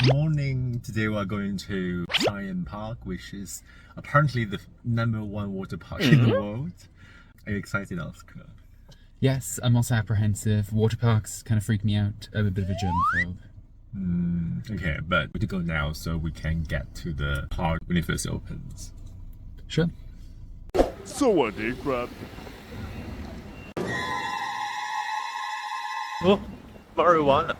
Morning. Today we are going to Science Park, which is apparently the #1 water park in the world. Are you excited, Oscar? Yes, I'm also apprehensive. Water parks kind of freak me out. I'm a bit of a germaphobe. Okay, but we have to go now so we can get to the park when it first opens. Sure. สวัสดีครับ Oh, marijuana.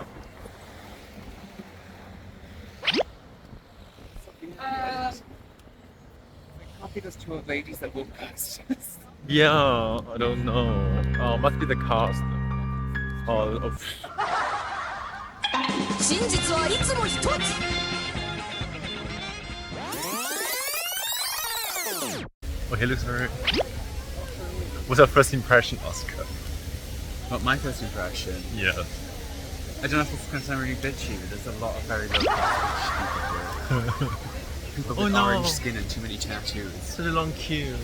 Copy those two ladies that walk past us. Yeah, I don't know. Oh, must be the cast. Oh, 真実はいつも一つ okay, looks very. What's your first impression, Oscar? But my first impression, Yeah. I don't know if this is going to sound really bitchy, but there's a lot of very low class people here. People with orange skin and too many tattoos. Such a long queue.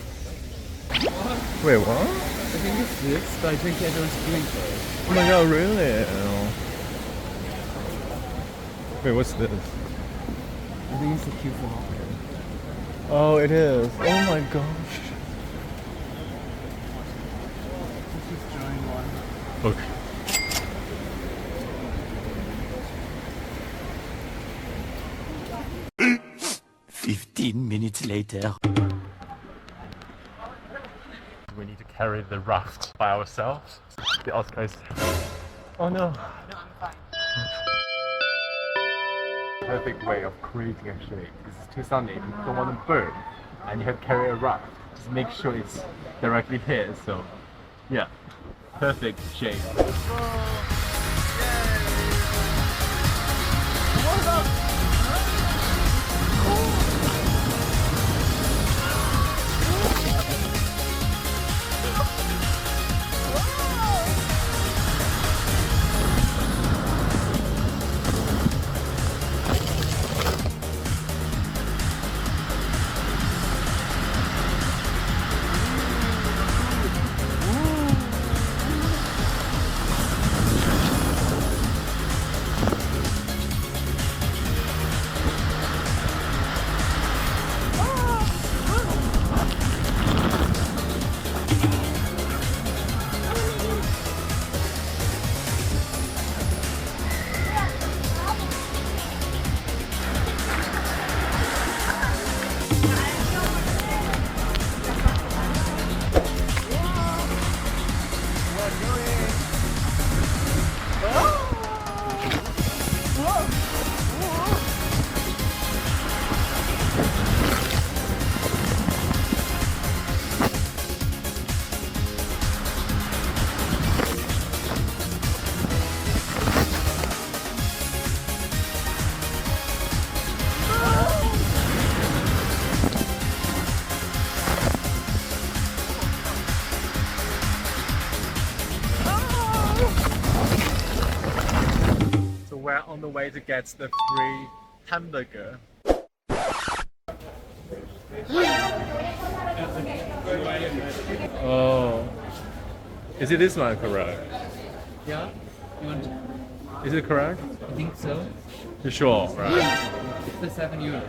Wait, what? I think it's this, but I think everyone's doing it. Oh my god, really? Wait, what's this? I think it's the queue for locker. Oh, it is. Oh my gosh. Let's just join one. Okay. Minutes later. We need to carry the raft by ourselves. The Oscar is. Oh no. Perfect way of creating actually. This is too sunny. You don't want to burn, and you have to carry a raft. Just make sure it's directly here. So, yeah, perfect shape. We're on the way to get the free hamburger. Oh. Is it this one correct? Yeah? You want to? Is it correct? I think so. You sure, right? It's the €7.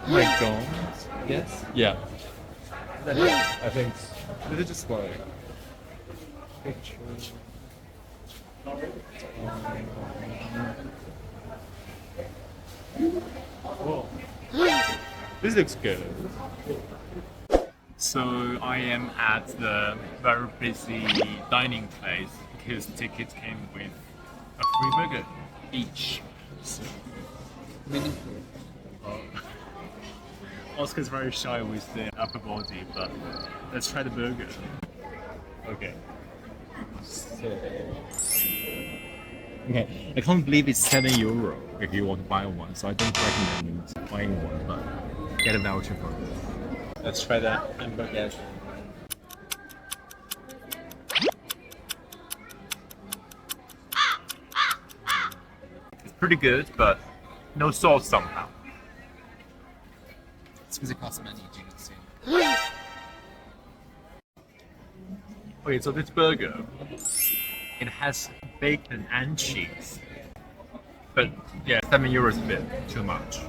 Oh my god. Yes? Yeah, Is that it? I think so. This is just like pictures. Whoa. This looks good. So I am at the very busy dining place because tickets came with a free burger each. So, Meaningful. Oscar's very shy with the upper body, but let's try the burger. Okay. Okay, I can't believe it's €7 if you want to buy one, so I don't recommend buying one, but get a voucher for it. Let's try that hamburger. It's pretty good, but no sauce somehow. It's because it costs money, do you not see? Okay, so this burger, it has bacon and cheese, But yeah, €7 is a bit too much.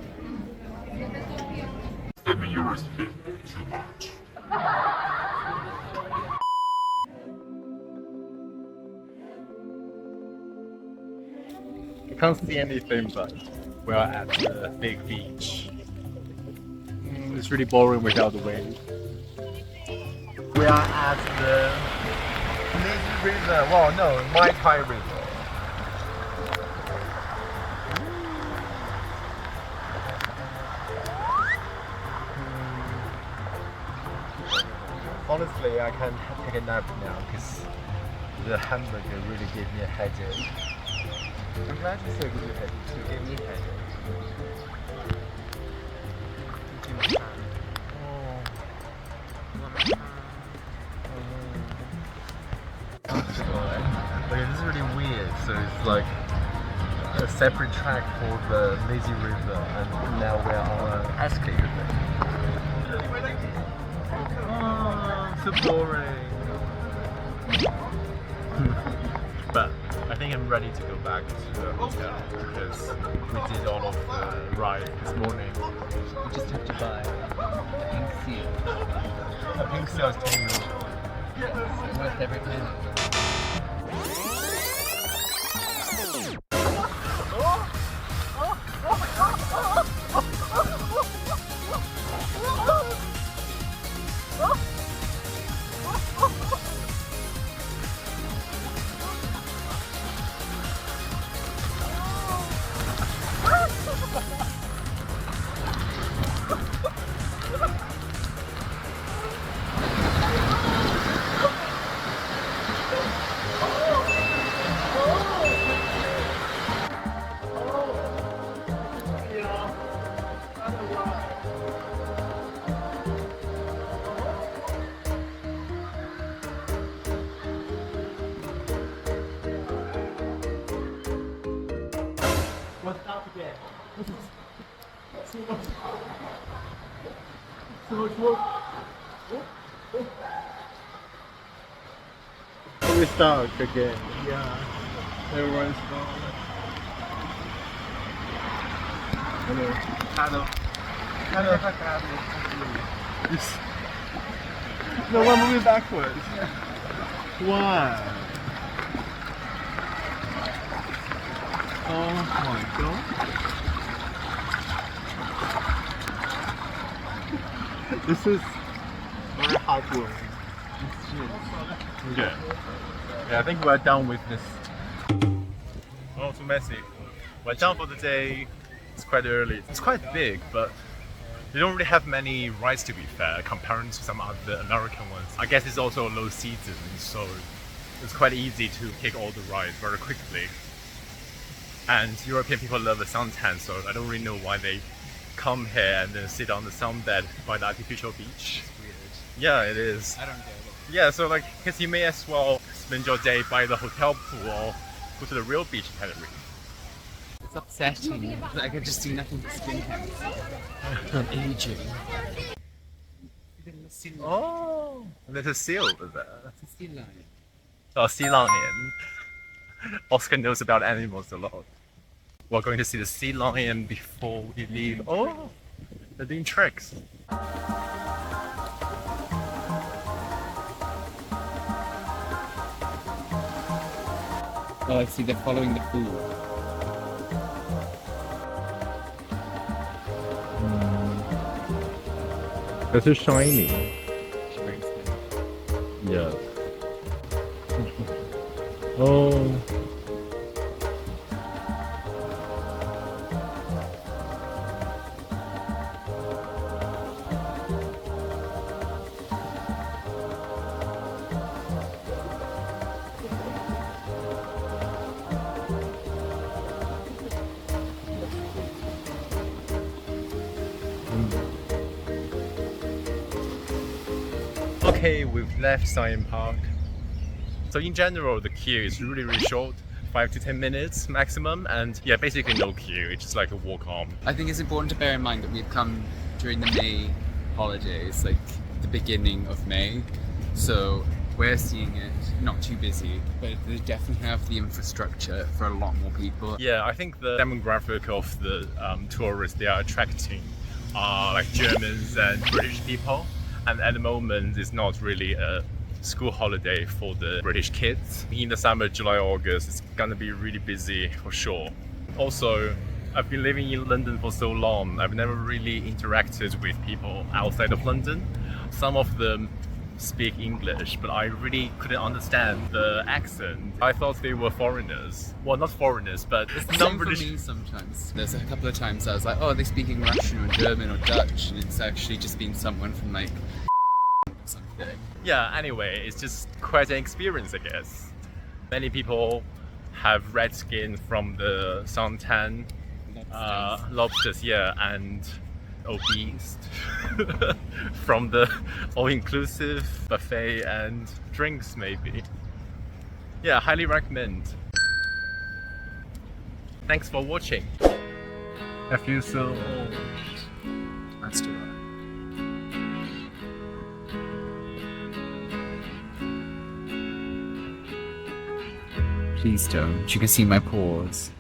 €7 is a bit too much. I can't see anything, but we're at the big beach. It's really boring without the waves. We are at the Lazy River. Well, no, Mai Tai River. Honestly, I can't take a nap now because the hamburger really gave me a headache. I'm glad you said you had to give me a headache. Okay, this is really weird. So it's like a separate track for the Lazy River, and now we're on an escalator thing. Oh, so boring. But I think I'm ready to go back to the hotel because we did all of the ride this morning. We just have to buy a pink seal. A pink seal is €10. Worth every penny. We start again. Yeah. Everyone's gone. Hello. No, we're moving backwards. Why? Oh my god. This is very heartwarming. Okay. Yeah, I think we're done with this. Oh, too messy. We're done for the day. It's quite early. It's quite big, but they don't really have many rides to be fair, compared to some other American ones. I guess it's also a low season, so it's quite easy to take all the rides very quickly. And European people love the suntan, so I don't really know why they come here and then sit on the sunbed by the artificial beach. It's weird. Yeah, it is. I don't get it. Yeah, so like, because you may as well spend your day by the hotel pool or go to the real beach in Tenerife. It's upsetting. I could just do nothing but skin cancer. I'm aging. Oh, there's a seal over there. It's a sea lion. Oh, sea lion. Oscar knows about animals a lot. We're going to see the sea lion before we leave. Oh, they're doing tricks. Oh, I see. They're following the food. This is shiny. Yeah. Oh. Okay, we've left Science Park. So in general, the queue is really short, 5 to 10 minutes maximum, and yeah, basically no queue. It's just like a walk on. I think it's important to bear in mind that we've come during the May holidays, like the beginning of May. So we're seeing it not too busy, but they definitely have the infrastructure for a lot more people. Yeah, I think the demographic of the tourists they are attracting are like Germans and British people. And at the moment, it's not really a school holiday for the British kids. In the summer, July, August, it's gonna be really busy for sure. Also, I've been living in London for so long, I've never really interacted with people outside of London. Some of them speak English, but I really couldn't understand the accent. I thought they were foreigners. Well, not foreigners, but It's the same for non-British. me sometimes. There's a couple of times I was like, oh, they're speaking Russian or German or Dutch, and it's actually just been someone from like something. Yeah, anyway, it's just quite an experience, I guess. Many people have red skin from the suntan, lobsters, yeah, and obese from the all-inclusive buffet and drinks, maybe. Yeah, highly recommend. Thanks for watching. I feel so old. That's too right. Please don't. You can see my paws.